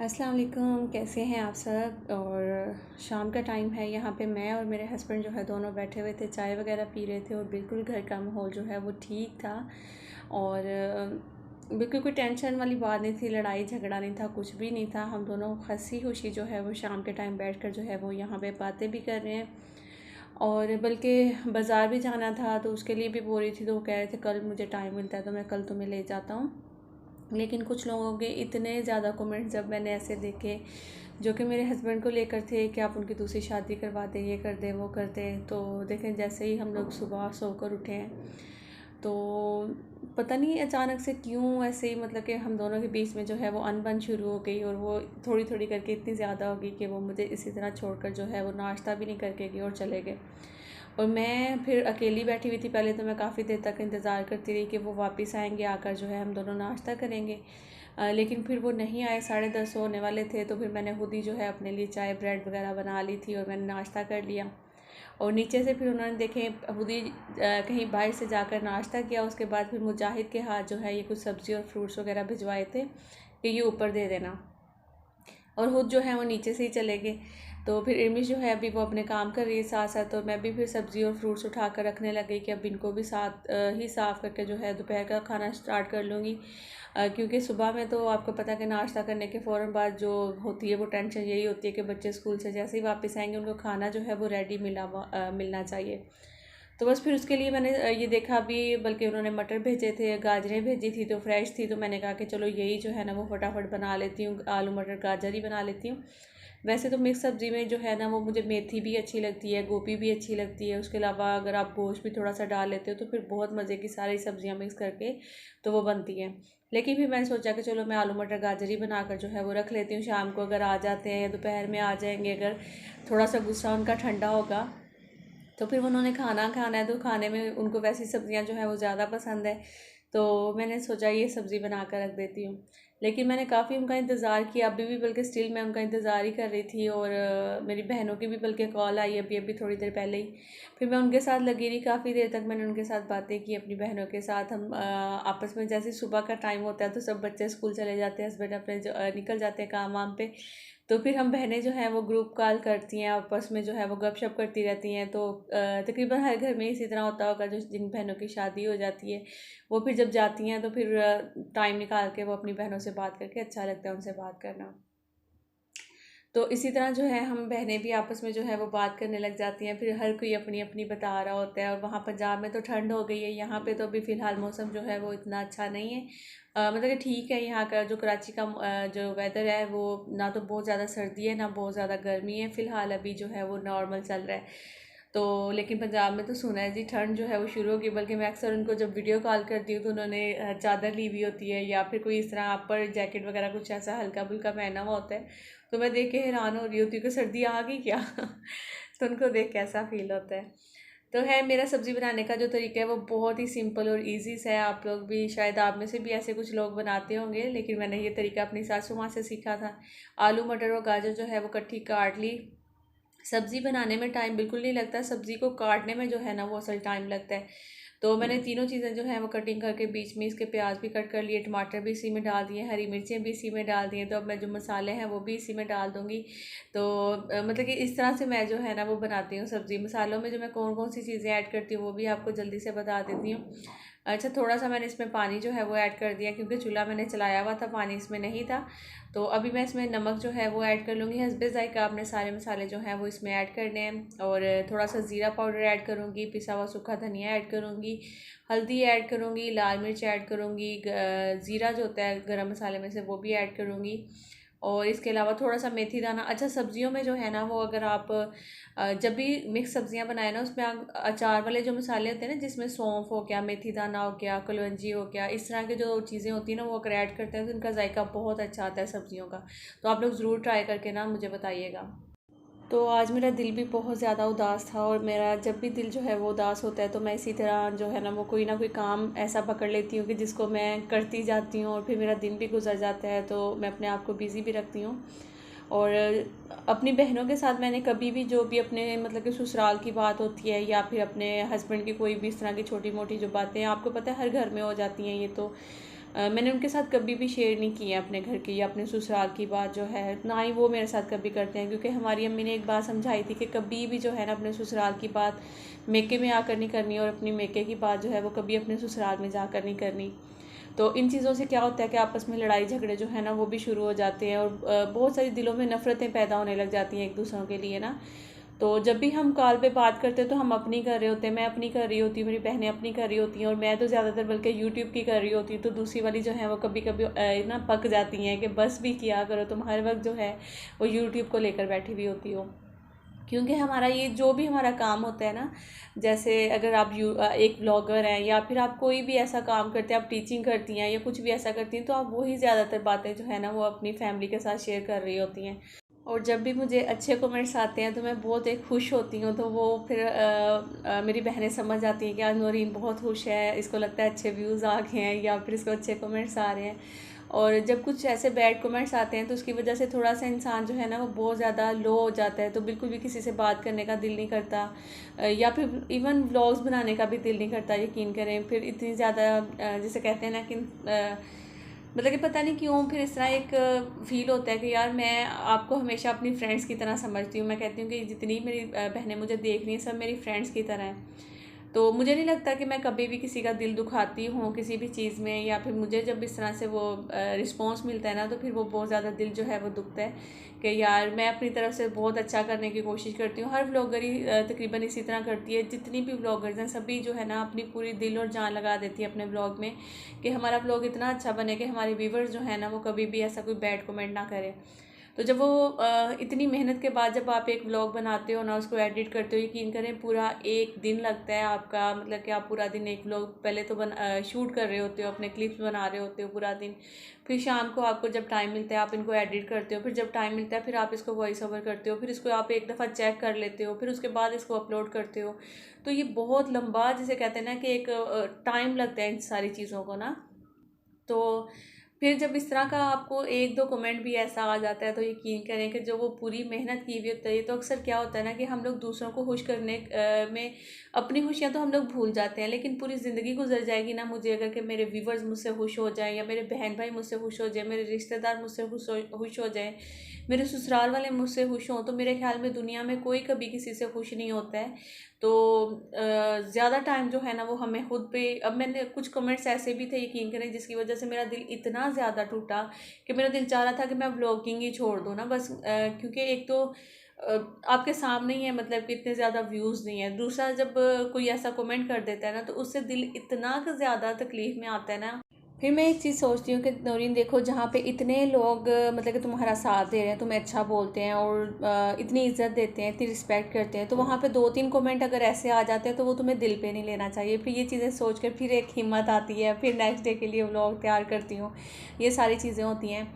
अस्सलाम वालेकुम, कैसे हैं आप सब। और शाम का टाइम है, यहाँ पे मैं और मेरे हस्बैंड जो है दोनों बैठे हुए थे, चाय वगैरह पी रहे थे और बिल्कुल घर का माहौल जो है वो ठीक था। और बिल्कुल कोई टेंशन वाली बात नहीं थी, लड़ाई झगड़ा नहीं था, कुछ भी नहीं था। हम दोनों हंसी खुशी जो है वो शाम के टाइम बैठकर जो है वो यहाँ पे बातें भी कर रहे हैं। और बल्कि बाज़ार भी जाना था तो उसके लिए भी बोल रही थी, तो वो कह रहे थे कल मुझे टाइम मिलता है तो मैं कल तुम्हें ले जाता हूँ। लेकिन कुछ लोगों के इतने ज़्यादा कमेंट जब मैंने ऐसे देखे जो कि मेरे हस्बैंड को लेकर थे कि आप उनकी दूसरी शादी करवा दें, ये कर दें, वो कर दें। तो देखें, जैसे ही हम लोग सुबह सोकर उठे हैं तो पता नहीं अचानक से क्यों ऐसे ही, मतलब कि हम दोनों के बीच में जो है वो अनबन शुरू हो गई। और वो थोड़ी थोड़ी करके इतनी ज़्यादा हो गई कि वो मुझे इसी तरह छोड़कर जो है वो नाश्ता भी नहीं करके गए और चले गए। और मैं फिर अकेली बैठी हुई थी। पहले तो मैं काफ़ी देर तक इंतज़ार करती रही कि वो वापस आएंगे, आकर जो है हम दोनों नाश्ता करेंगे। लेकिन फिर वो नहीं आए, 10:30 होने वाले थे। तो फिर मैंने खुद ही जो है अपने लिए चाय ब्रेड वगैरह बना ली थी और मैंने नाश्ता कर लिया। और नीचे से फिर उन्होंने देखे खुद ही कहीं बाहर से जाकर नाश्ता किया। उसके बाद फिर मुजाहिद के हाथ जो है ये कुछ सब्ज़ी और फ्रूट्स वगैरह भिजवाए थे कि ये ऊपर दे देना। और खुद जो है वो नीचे से ही चले गए। तो फिर इर्मिश जो है अभी वो अपने काम कर रही है साथ साथ, तो मैं भी फिर सब्ज़ी और फ्रूट्स उठा कर रखने लग गई कि अब इनको भी साथ ही साफ़ करके जो है दोपहर का खाना स्टार्ट कर लूँगी। क्योंकि सुबह में तो आपको पता है कि नाश्ता करने के फ़ौरन बाद जो होती है वो टेंशन यही होती है कि बच्चे स्कूल से जैसे ही वापस आएंगे उनको खाना जो है वो रेडी मिलना चाहिए। तो बस फिर उसके लिए मैंने ये देखा अभी, बल्कि उन्होंने मटर भेजे थे, गाजरें भेजी थी तो फ्रेश थी, तो मैंने कहा कि चलो यही जो है ना वो फटाफट बना लेती हूँ, आलू मटर गाजर ही बना लेती हूँ। वैसे तो मिक्स सब्ज़ी में जो है ना वो मुझे मेथी भी अच्छी लगती है, गोभी भी अच्छी लगती है। उसके अलावा अगर आप गोश्त भी थोड़ा सा डाल लेते हो तो फिर बहुत मज़े की सारी सब्ज़ियाँ मिक्स करके तो वो बनती हैं। लेकिन फिर मैंने सोचा कि चलो मैं आलू मटर गाजर ही बनाकर जो है वो रख लेती हूँ, शाम को अगर आ जाते हैं, दोपहर में आ जाएंगे, अगर थोड़ा सा गुस्सा उनका ठंडा होगा तो फिर उन्होंने खाना खाना है तो खाने में उनको वैसी सब्ज़ियाँ जो है वो ज़्यादा पसंद है। तो मैंने सोचा ये सब्ज़ी बना कर रख देती हूँ। लेकिन मैंने काफ़ी उनका इंतज़ार किया, अभी भी बल्कि स्टिल मैं उनका इंतज़ार ही कर रही थी। और मेरी बहनों की भी बल्कि कॉल आई अभी अभी थोड़ी देर पहले ही। फिर मैं उनके साथ लगी रही, काफ़ी देर तक मैंने उनके साथ बातें की अपनी बहनों के साथ। हम आपस में, जैसे सुबह का टाइम होता है तो सब बच्चे स्कूल चले जाते हैं, हस्बैंड अपने निकल जाते हैं काम वाम पे। तो फिर हम बहनें जो हैं वो ग्रुप कॉल करती हैं, आपस में जो है वो गपशप करती रहती हैं। तो तकरीबन हर घर में इसी तरह होता होगा, जो जिन बहनों की शादी हो जाती है वो फिर जब जाती हैं तो फिर टाइम निकाल के वो अपनी बहनों से बात करके अच्छा लगता है उनसे बात करना। तो इसी तरह जो है हम बहनें भी आपस में जो है वो बात करने लग जाती हैं। फिर हर कोई अपनी अपनी बता रहा होता है। और वहाँ पंजाब में तो ठंड हो गई है, यहाँ पे तो अभी फ़िलहाल मौसम जो है वो इतना अच्छा नहीं है। मतलब कि ठीक है, यहाँ का जो कराची का जो वेदर है वो ना तो बहुत ज़्यादा सर्दी है ना बहुत ज़्यादा गर्मी है, फ़िलहाल अभी जो है वो नॉर्मल चल रहा है। तो लेकिन पंजाब में तो सुना है जी ठंड जो है वो शुरू होगी। बल्कि मैं अक्सर उनको जब वीडियो कॉल करती हूँ तो उन्होंने चादर ली हुई होती है या फिर कोई इस तरह आप पर जैकेट वगैरह कुछ ऐसा हल्का फुल्का पहना हुआ होता है। तो मैं देख के हैरान हो रही होती हूँ कि सर्दी आ गई क्या। तो उनको देख कैसा फील होता है। तो है, मेरा सब्ज़ी बनाने का जो तरीका है वो बहुत ही सिंपल और इजी सा है। आप लोग भी शायद, आप में से भी ऐसे कुछ लोग बनाते होंगे, लेकिन मैंने ये तरीका अपनी सासू माँ से सीखा था। आलू मटर और गाजर जो है वो इकट्ठी काट ली। सब्ज़ी बनाने में टाइम बिल्कुल नहीं लगता, सब्ज़ी को काटने में जो है ना वो असल टाइम लगता है। तो मैंने तीनों चीज़ें जो है वो कटिंग करके बीच में इसके प्याज भी कट कर लिए, टमाटर भी इसी में डाल दिए, हरी मिर्चें भी इसी में डाल दिए। तो अब मैं जो मसाले हैं वो भी इसी में डाल दूँगी। तो मतलब कि इस तरह से मैं जो है ना वो बनाती हूँ सब्ज़ी। मसालों में जो मैं कौन कौन सी चीज़ें ऐड करती हूँ वो भी आपको जल्दी से बता देती हूँ। अच्छा, थोड़ा सा मैंने इसमें पानी जो है वो ऐड कर दिया, क्योंकि चूल्हा मैंने चलाया हुआ था, पानी इसमें नहीं था। तो अभी मैं इसमें नमक जो है वो ऐड कर लूँगी, हस्बे ज़ायका अपने सारे मसाले जो हैं वो इसमें ऐड करने हैं। और थोड़ा सा ज़ीरा पाउडर ऐड करूँगी, पिसा हुआ सूखा धनिया ऐड करूँगी, हल्दी ऐड करूँगी, लाल मिर्च ऐड करूँगी, ज़ीरा जो होता है गरम मसाले में से वो भी ऐड करूँगी। और इसके अलावा थोड़ा सा मेथी दाना। अच्छा, सब्जियों में जो है ना वो अगर आप जब भी मिक्स सब्जियां बनाए ना उसमें आप अचार वाले जो मसाले होते हैं ना, जिसमें सौंफ हो गया, मेथी दाना हो गया, कलौंजी हो गया, इस तरह की जो चीज़ें होती हैं ना वो अगर ऐड करते हैं तो इनका जायका बहुत अच्छा आता है सब्जियों का। तो आप लोग ज़रूर ट्राई करके ना मुझे बताइएगा। तो आज मेरा दिल भी बहुत ज़्यादा उदास था। और मेरा जब भी दिल जो है वो उदास होता है तो मैं इसी तरह जो है ना कोई काम ऐसा पकड़ लेती हूँ कि जिसको मैं करती जाती हूँ और फिर मेरा दिन भी गुजर जाता है। तो मैं अपने आप को बिज़ी भी रखती हूँ। और अपनी बहनों के साथ मैंने कभी भी जो भी अपने मतलब कि ससुराल की बात होती है या फिर अपने हस्बैंड की कोई भी इस तरह की छोटी मोटी जो बातें हैं, आपको पता है हर घर में हो जाती हैं ये तो। मैंने उनके साथ कभी भी शेयर नहीं किया अपने घर की या अपने ससुराल की बात जो है, ना ही वो मेरे साथ कभी करते हैं, क्योंकि हमारी अम्मी ने एक बात समझाई थी कि कभी भी जो है ना अपने ससुराल की बात मेके में आकर नहीं करनी, और अपनी मेके की बात जो है वो कभी अपने ससुराल में जाकर नहीं करनी। तो इन चीज़ों से क्या होता है कि आपस में लड़ाई झगड़े जो है ना वो भी शुरू हो जाते हैं, और बहुत सारी दिलों में नफ़रतें पैदा होने लग जाती हैं एक दूसरों के लिए ना। तो जब भी हम कॉल पे बात करते हैं तो हम अपनी कर रहे होते हैं, मैं अपनी कर रही होती हूँ, मेरी बहनें अपनी कर रही होती हैं, और मैं तो ज़्यादातर बल्कि यूट्यूब की कर रही होती हूँ। तो दूसरी वाली जो है वो कभी कभी ना पक जाती हैं कि बस भी किया करो, तुम हर वक्त जो है वो यूट्यूब को लेकर बैठी हुई होती हो। क्योंकि हमारा ये जो भी हमारा काम होता है ना, जैसे अगर आप एक ब्लॉगर हैं या फिर आप कोई भी ऐसा काम करते हैं, आप टीचिंग करती हैं या कुछ भी ऐसा करती हैं, तो आप वही ज़्यादातर बातें जो है ना वो अपनी फैमिली के साथ शेयर कर रही होती हैं। और जब भी मुझे अच्छे कमेंट्स आते हैं तो मैं बहुत एक खुश होती हूँ। तो वो फिर मेरी बहनें समझ जाती हैं कि आज नौरीन बहुत खुश है, इसको लगता है अच्छे व्यूज़ आ गए हैं या फिर इसको अच्छे कमेंट्स आ रहे हैं। और जब कुछ ऐसे बैड कमेंट्स आते हैं तो उसकी वजह से थोड़ा सा इंसान जो है ना वो बहुत ज़्यादा लो हो जाता है, तो बिल्कुल भी किसी से बात करने का दिल नहीं करता, या फिर इवन व्लॉग्स बनाने का भी दिल नहीं करता, यकीन करें। फिर इतनी ज़्यादा जैसे कहते हैं ना कि मतलब कि पता नहीं क्यों फिर इस तरह एक फ़ील होता है कि यार मैं आपको हमेशा अपनी फ्रेंड्स की तरह समझती हूँ। मैं कहती हूँ कि जितनी मेरी बहनें मुझे देख रही हैं सब मेरी फ्रेंड्स की तरह हैं। तो मुझे नहीं लगता कि मैं कभी भी किसी का दिल दुखाती हूँ किसी भी चीज़ में, या फिर मुझे जब इस तरह से वो रिस्पॉन्स मिलता है ना तो फिर वो बहुत ज़्यादा दिल जो है वो दुखता है कि यार मैं अपनी तरफ से बहुत अच्छा करने की कोशिश करती हूँ। हर व्लॉगर ही तकरीबन इसी तरह करती है, जितनी भी व्लॉगर्स हैं सभी जो है ना अपनी पूरी दिल और जान लगा देती है अपने व्लॉग में कि हमारा व्लॉग इतना अच्छा बने कि हमारे व्यूवर्स जो है ना वो कभी भी ऐसा कोई बैड कमेंट ना करें। तो जब वो इतनी मेहनत के बाद जब आप एक व्लॉग बनाते हो ना, उसको एडिट करते हो, यकीन करें पूरा एक दिन लगता है आपका, मतलब कि आप पूरा दिन एक व्लॉग पहले तो शूट कर रहे होते हो, अपने क्लिप्स बना रहे होते हो पूरा दिन, फिर शाम को आपको जब टाइम मिलता है आप इनको एडिट करते हो, फिर जब टाइम मिलता है फिर आप इसको वॉइस ओवर करते हो, फिर इसको आप एक दफ़ा चेक कर लेते हो, फिर उसके बाद इसको अपलोड करते हो। तो ये बहुत लंबा, जिसे कहते हैं ना कि एक टाइम लगता है इन सारी चीज़ों को ना। तो फिर जब इस तरह का आपको एक दो कमेंट भी ऐसा आ जाता है तो यकीन करें कि जो वो पूरी मेहनत की हुई होती है, तो अक्सर क्या होता है ना कि हम लोग दूसरों को खुश करने में अपनी खुशियाँ तो हम लोग भूल जाते हैं, लेकिन पूरी ज़िंदगी गुजर जाएगी ना मुझे अगर कि मेरे व्यूवर्स मुझसे खुश हो जाएं, या मेरे बहन भाई मुझसे खुश हो जाए, मेरे रिश्तेदार मुझसे खुश हो जाए, मेरे ससुराल वाले मुझसे खुश हों, तो मेरे ख्याल में दुनिया में कोई कभी किसी से खुश नहीं होता है। तो ज़्यादा टाइम जो है ना वो हमें खुद पे, अब मैंने कुछ कमेंट्स ऐसे भी थे यकीन करें जिसकी वजह से मेरा दिल इतना ज़्यादा टूटा कि मेरा दिल चाह रहा था कि मैं व्लॉगिंग ही छोड़ दूँ ना बस, क्योंकि एक तो आपके सामने ही है, मतलब कि इतने ज़्यादा व्यूज़ नहीं है, दूसरा जब कोई ऐसा कमेंट कर देता है ना तो उससे दिल इतना ज़्यादा तकलीफ़ में आता है ना। फिर मैं एक चीज़ सोचती हूँ कि नौरीन देखो, जहाँ पे इतने लोग मतलब कि तुम्हारा साथ दे रहे हैं, तुम्हें अच्छा बोलते हैं और इतनी इज्जत देते हैं, इतनी रिस्पेक्ट करते हैं, तो वहाँ पे दो तीन कमेंट अगर ऐसे आ जाते हैं तो वो तुम्हें दिल पे नहीं लेना चाहिए। फिर ये चीज़ें सोच कर फिर एक हिम्मत आती है, फिर नेक्स्ट डे के लिए व्लॉग तैयार करती हूँ, ये सारी चीज़ें होती हैं।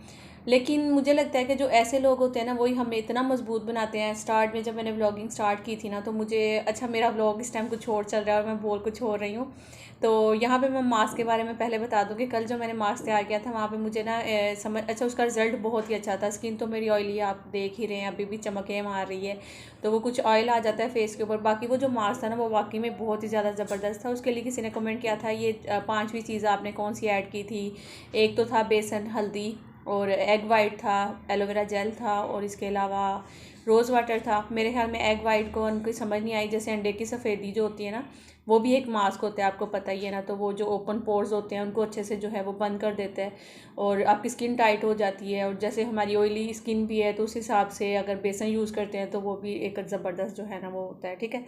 लेकिन मुझे लगता है कि जो ऐसे लोग होते हैं ना वही हमें इतना मजबूत बनाते हैं। स्टार्ट में जब मैंने व्लॉगिंग स्टार्ट की थी ना तो मुझे, अच्छा मेरा व्लॉग इस टाइम कुछ और चल रहा है और मैं बोल कुछ और रही हूँ। तो यहाँ पे मैं मास्क के बारे में पहले बता दूँ कि कल जो मैंने मास्क तैयार किया था वहाँ पे मुझे ना समझ, अच्छा उसका रिज़ल्ट बहुत ही अच्छा था। स्किन तो मेरी ऑयली है, आप देख ही रहे हैं, अभी भी चमकें मार रही है, तो वो कुछ ऑयल आ जाता है फेस के ऊपर। बाकी वो जो मास्क था ना वो वाकई में बहुत ही ज़्यादा ज़बरदस्त था। उसके लिए किसी ने कमेंट किया था ये पाँचवीं चीज़ आपने कौन सी ऐड की थी, एक तो था बेसन, हल्दी और एग वाइट था, एलोवेरा जेल था और इसके अलावा रोज़ वाटर था। मेरे ख्याल में एग वाइट को उनको समझ नहीं आई, जैसे अंडे की सफ़ेदी जो होती है ना वो भी एक मास्क होता है, आपको पता ही है ना। तो वो जो ओपन पोर्स होते हैं उनको अच्छे से जो है वो बंद कर देते हैं और आपकी स्किन टाइट हो जाती है। और जैसे हमारी ऑयली स्किन भी है तो उस हिसाब से अगर बेसन यूज़ करते हैं तो वो भी एक ज़बरदस्त जो है ना वो होता है, ठीक है।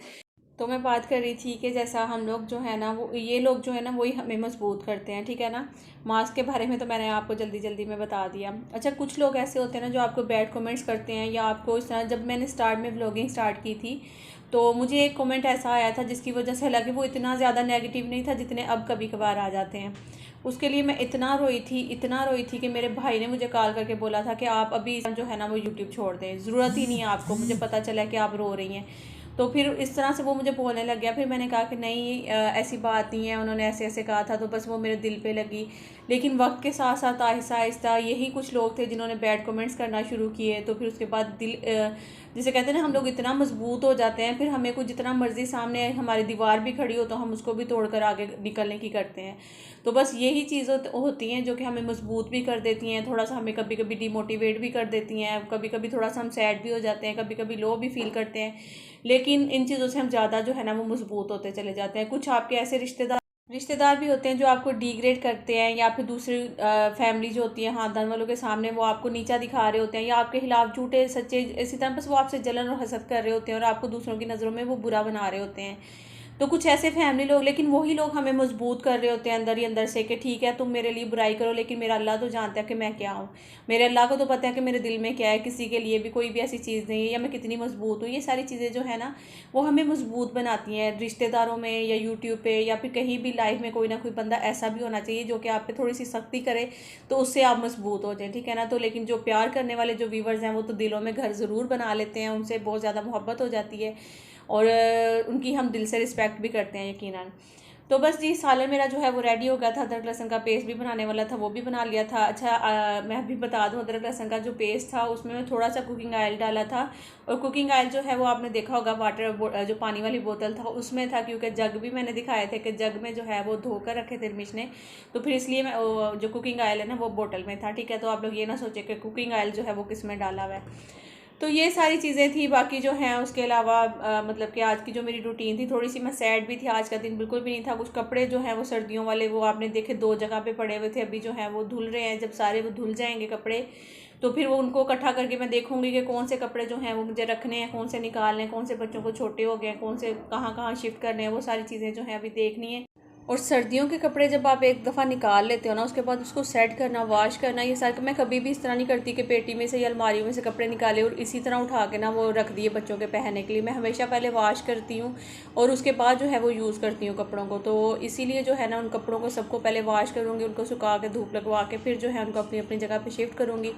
तो मैं बात कर रही थी कि जैसा हम लोग जो है ना वो, ये लोग जो है ना वही हमें मजबूत करते हैं, ठीक है ना। मास्क के बारे में तो मैंने आपको जल्दी जल्दी में बता दिया। अच्छा, कुछ लोग ऐसे होते हैं ना जो आपको बैड कमेंट्स करते हैं या आपको इस तरह, जब मैंने स्टार्ट में व्लॉगिंग स्टार्ट की थी तो मुझे एक कमेंट ऐसा आया था जिसकी वजह से, हालांकि वो इतना ज़्यादा नेगेटिव नहीं था जितने अब कभी कभार आ जाते हैं। उसके लिए मैं इतना रोई थी, इतना रोई थी कि मेरे भाई ने मुझे कॉल करके बोला था कि आप अभी जो है ना वो यूट्यूब छोड़ दें, ज़रूरत ही नहीं है आपको, मुझे पता चला कि आप रो रही हैं। तो फिर इस तरह से वो मुझे बोलने लग गया। फिर मैंने कहा कि नहीं ऐसी बात नहीं है, उन्होंने ऐसे ऐसे कहा था, तो बस वो मेरे दिल पे लगी। लेकिन वक्त के साथ साथ आहिस्ता आहिस्ता यही कुछ लोग थे जिन्होंने बैड कमेंट्स करना शुरू किए। तो फिर उसके बाद दिल जिसे कहते हैं ना, हम लोग इतना मजबूत हो जाते हैं, फिर हमें कुछ जितना मर्जी सामने हमारी दीवार भी खड़ी हो तो हम उसको भी तोड़कर आगे निकलने की करते हैं। तो बस यही चीज़ होती हैं जो कि हमें मजबूत भी कर देती हैं, थोड़ा सा हमें कभी कभी डिमोटिवेट भी कर देती हैं, कभी कभी थोड़ा सा हम सैड भी हो जाते हैं, कभी कभी लो भी फील करते हैं। लेकिन इन चीज़ों से हम ज़्यादा जो है ना वो मजबूत होते चले जाते हैं। कुछ आपके ऐसे रिश्तेदार भी होते हैं जो आपको डिग्रेड करते हैं, या फिर दूसरी फैमिली जो होती है ख़ानदान वालों के सामने वो आपको नीचा दिखा रहे होते हैं, या आपके खिलाफ झूठे सच्चे इसी तरह बस वो आपसे जलन और हसद कर रहे होते हैं और आपको दूसरों की नज़रों में वो बुरा बना रहे होते हैं। तो कुछ ऐसे फैमिली लोग, लेकिन वही लोग हमें मजबूत कर रहे होते हैं अंदर ही अंदर से कि ठीक है तुम मेरे लिए बुराई करो, लेकिन मेरा अल्लाह तो जानता है कि मैं क्या हूँ। मेरे अल्लाह को तो पता है कि मेरे दिल में क्या है, किसी के लिए भी कोई भी ऐसी चीज़ नहीं है, या मैं कितनी मजबूत हूँ। ये सारी चीज़ें जो है ना वो हमें मजबूत बनाती हैं। रिश्तेदारों में या यूट्यूब पे या फिर कहीं भी लाइफ में कोई ना कोई बंदा ऐसा भी होना चाहिए जो कि आप पे थोड़ी सी सख्ती करे, तो उससे आप मजबूत हो जाएं, ठीक है ना। तो लेकिन जो प्यार करने वाले जो व्यूवर्स हैं वो तो दिलों में घर ज़रूर बना लेते हैं, उनसे बहुत ज़्यादा मोहब्बत हो जाती है और उनकी हम दिल से रिस्पेक्ट भी करते हैं यकीनन। तो बस जी, सालन मेरा जो है वो रेडी हो गया था। अदरक लहसुन का पेस्ट भी बनाने वाला था, वो भी बना लिया था। अच्छा मैं अभी बता दूं, अदरक लहसुन का जो पेस्ट था उसमें मैं थोड़ा सा कुकिंग ऑयल डाला था। और कुकिंग ऑयल जो है वो आपने देखा होगा वाटर जो पानी वाली बोतल था उसमें था, क्योंकि जग भी मैंने दिखाए थे कि जग में जो है वो धोकर रखे थे मिश ने, तो फिर इसलिए मैं जो कुकिंग ऑयल है ना वो बोतल में था, ठीक है। तो आप लोग ये ना सोचे कि कुकिंग ऑयल जो है वो किस में डाला हुआ है। तो ये सारी चीज़ें थी। बाकी जो हैं उसके अलावा मतलब कि आज की जो मेरी रूटीन थी, थोड़ी सी मैं सैड भी थी। आज का दिन बिल्कुल भी नहीं था। कुछ कपड़े जो हैं वो सर्दियों वाले वो आपने देखे 2 जगह पे पड़े हुए थे, अभी जो हैं वो धुल रहे हैं। जब सारे वो धुल जाएंगे कपड़े तो फिर वो उनको इकट्ठा करके मैं देखूंगी कि कौन से कपड़े जो हैं वो मुझे रखने हैं, कौन से निकालने हैं, कौन से बच्चों को छोटे हो गए, कौन से कहाँ कहाँ शिफ्ट करने हैं, वो सारी चीज़ें जो हैं अभी देखनी है। और सर्दियों के कपड़े जब आप एक दफ़ा निकाल लेते हो ना, उसके बाद उसको सेट करना, वॉश करना, ये सारा मैं कभी भी इस तरह नहीं करती कि पेटी में से या अलमारी में से कपड़े निकाले और इसी तरह उठा के ना वो रख दिए बच्चों के पहनने के लिए। मैं हमेशा पहले वॉश करती हूँ और उसके बाद जो है वो यूज़ करती हूँ कपड़ों को। तो इसीलिए जो है ना उन कपड़ों को सबको पहले वॉश करूँगी, उनको सुखा के धूप लगवा के फिर जो है उनको अपनी अपनी जगह पर शिफ्ट करूँगी।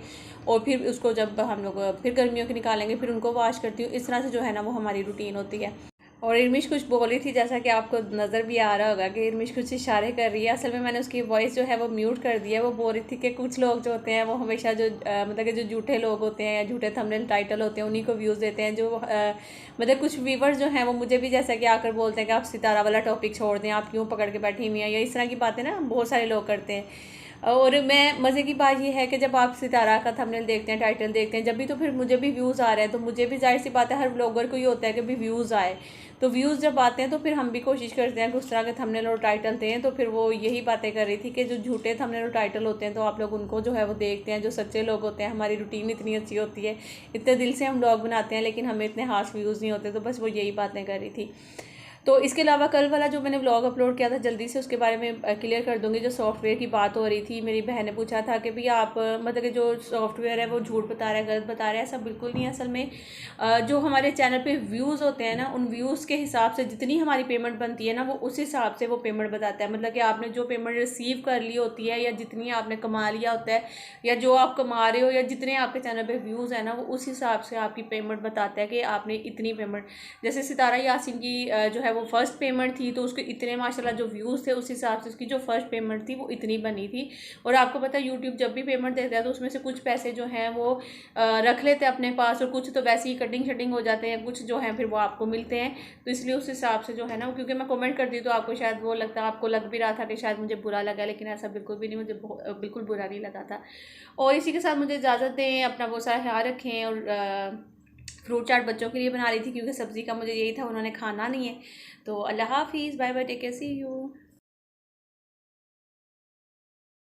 और फिर उसको जब हम लोग फिर गर्मियों के निकालेंगे फिर उनको वॉश करती हूँ। इस तरह से जो है ना वो हमारी रूटीन होती है। और इरमिश कुछ बोल रही थी, जैसा कि आपको नज़र भी आ रहा होगा कि इरमिश कुछ इशारे कर रही है। असल में मैंने उसकी वॉइस जो है वो म्यूट कर दिया है। वो बोल रही थी कि कुछ लोग जो होते हैं वो हमेशा जो मतलब कि जो झूठे लोग होते हैं या झूठे थंबनेल टाइटल होते हैं उन्हीं को व्यूज़ देते हैं। जो मतलब कुछ व्यूवर्स जो हैं वो मुझे भी जैसा कि आकर बोलते हैं कि आप सितारा वाला टॉपिक छोड़ दें, आप क्यों पकड़ के बैठी हुई हैं, या इस तरह की बातें ना बहुत सारे लोग करते हैं। और मैं मज़े की बात यह है कि जब आप सितारा का थंबनेल देखते हैं, टाइटल देखते हैं जब भी, तो फिर मुझे भी व्यूज़ आ रहे हैं, तो मुझे भी जाहिर सी बात है हर ब्लॉगर को ये होता है कि भी व्यूज़ आए। तो व्यूज़ जब आते हैं तो फिर हम भी कोशिश करते हैं कि उस तरह के थंबनेल और टाइटल दें। तो फिर वो यही बातें कर रही थी कि जो झूठे थंबनेल और टाइटल होते हैं तो आप लोग उनको जो है वो देखते हैं। जो सच्चे लोग होते हैं, हमारी रूटीन इतनी अच्छी होती है, इतने दिल से हम ब्लॉग बनाते हैं, लेकिन हमें इतने खास व्यूज़ नहीं होते। तो बस वो यही बातें कर रही थी। तो इसके अलावा कल वाला जो मैंने व्लॉग अपलोड किया था, जल्दी से उसके बारे में क्लियर कर दूंगी। जो सॉफ्टवेयर की बात हो रही थी, मेरी बहन ने पूछा था कि भाई आप मतलब कि जो सॉफ्टवेयर है वो झूठ बता रहा है, गलत बता रहा है। ऐसा बिल्कुल नहीं है। असल में जो हमारे चैनल पे व्यूज़ होते हैं ना, उन व्यूज़ के हिसाब से जितनी हमारी पेमेंट बनती है ना, वो उस हिसाब से वो पेमेंट बताता है। मतलब कि आपने जो पेमेंट रिसीव कर ली होती है, या जितनी आपने कमा लिया होता है, या जो आप कमा रहे हो, या जितने आपके चैनल पर व्यूज़ है ना, वो उस हिसाब से आपकी पेमेंट बताता है कि आपने इतनी पेमेंट। जैसे सितारा यासीन की जो है वो फर्स्ट पेमेंट थी, तो उसके इतने माशाल्लाह जो व्यूज़ थे उस हिसाब से उसकी जो फर्स्ट पेमेंट थी वो इतनी बनी थी। और आपको पता है यूट्यूब जब भी पेमेंट देता है तो उसमें से कुछ पैसे जो हैं वो रख लेते हैं अपने पास, और कुछ तो वैसे ही कटिंग शटिंग हो जाते हैं, कुछ जो हैं फिर वो आपको मिलते हैं। तो इसलिए उस हिसाब से जो है ना, क्योंकि मैं कमेंट करती हूँ तो आपको शायद वो लगता, आपको लग भी रहा था कि शायद मुझे बुरा लगा, लेकिन ऐसा बिल्कुल भी नहीं, मुझे बिल्कुल बुरा नहीं लगा था। और इसी के साथ मुझे इजाज़त दें, अपना बहुत सारा ख्याल रखें। और फ्रूट चाट बच्चों के लिए बना रही थी क्योंकि सब्ज़ी का मुझे यही था, उन्होंने खाना नहीं है। तो अल्लाह हाफिज़, bye bye, take care, see you.